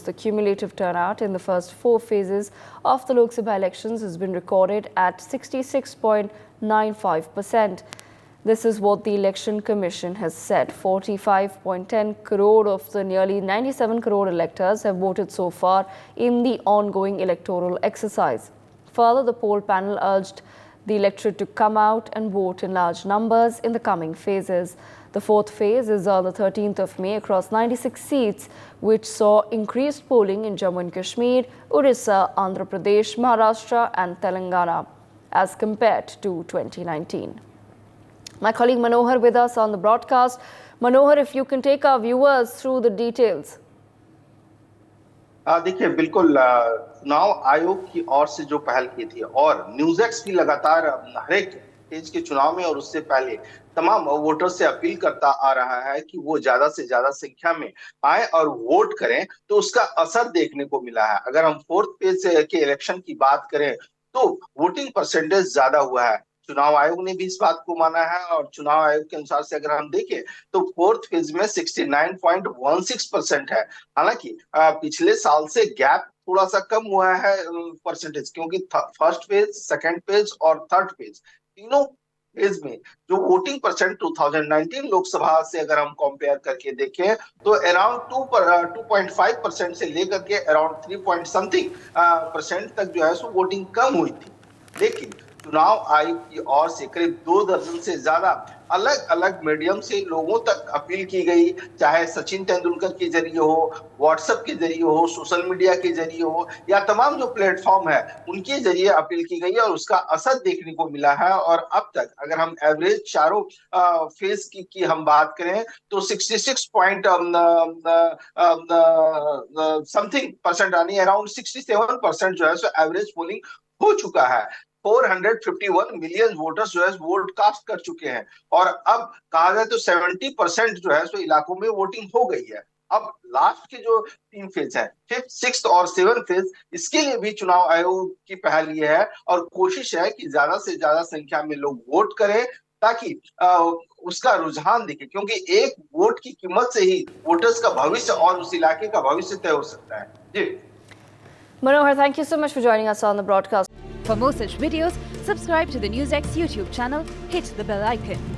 The cumulative turnout in the first 4 phases of the Lok Sabha elections has been recorded at 66.95%. This is what the Election Commission has said. 45.10 crore of the nearly 97 crore electors have voted so far in the ongoing electoral exercise. Further, the poll panel urged the electorate to come out and vote in large numbers in the coming phases. The 4th phase is on the 13th of May across 96 seats, which saw increased polling in Jammu and Kashmir, Orissa, Andhra Pradesh, Maharashtra and Telangana as compared to 2019. My colleague Manohar with us on the broadcast. Manohar, if you can take our viewers through the details. देखिए, बिल्कुल चुनाव आयोग की ओर से जो पहल की थी और न्यूज़ भी लगातार हर एक फेज के चुनाव में और उससे पहले तमाम वोटर से अपील करता आ रहा है कि वो ज्यादा से ज्यादा संख्या में आए और वोट करें, तो उसका असर देखने को मिला है। अगर हम 4th फेज के इलेक्शन की बात करें तो वोटिंग परसेंटेज ज्यादा हुआ है। चुनाव आयोग ने भी इस बात को माना है और चुनाव आयोग के अनुसार से अगर हम देखें तो 4th फेज में 69.16% है। हालांकि पिछले साल से गैप थोड़ा सा कम हुआ है परसेंटेज, क्योंकि 1st फेज, 2nd फेज और 3rd फेज तीनों फेज में जो वोटिंग परसेंट 2019 लोकसभा से अगर हम कंपेयर करके देखें तो अराउंड 2.5% से लेकर के अराउंड 3 पॉइंट समथिंग परसेंट तक जो है सो वोटिंग कम हुई थी। लेकिन चुनाव आयोग की ओर से करीब 2 दर्जन से ज्यादा अलग अलग मीडियम से लोगों तक अपील की गई, चाहे सचिन तेंदुलकर के जरिए हो, व्हाट्सएप के जरिए हो, सोशल मीडिया के जरिए हो या तमाम जो प्लेटफॉर्म है उनके जरिए अपील की गई और उसका असर देखने को मिला है। और अब तक अगर हम एवरेज चारों फेज की हम बात करें तो 66 पॉइंट समथिंग परसेंट यानी अराउंड 67% जो है सो एवरेज पोलिंग हो चुका है। 451 मिलियन वोटर्स जो है वोट कास्ट कर चुके हैं और अब कहा जाए तो 70% जो है सो इलाकों में वोटिंग हो गई है। अब लास्ट के जो 3 फेज है, 5th, 6th और 7th फेज, इसके लिए भी चुनाव आयोग की पहल ये है और कोशिश है कि ज्यादा से ज्यादा संख्या में लोग वोट करें ताकि उसका रुझान दिखे, क्योंकि एक वोट की कीमत से ही वोटर्स का भविष्य और उस इलाके का भविष्य तय हो सकता है। जी Manohar, thank you so much for joining us on the broadcast. For more such videos, subscribe to the NewsX YouTube channel, hit the bell icon.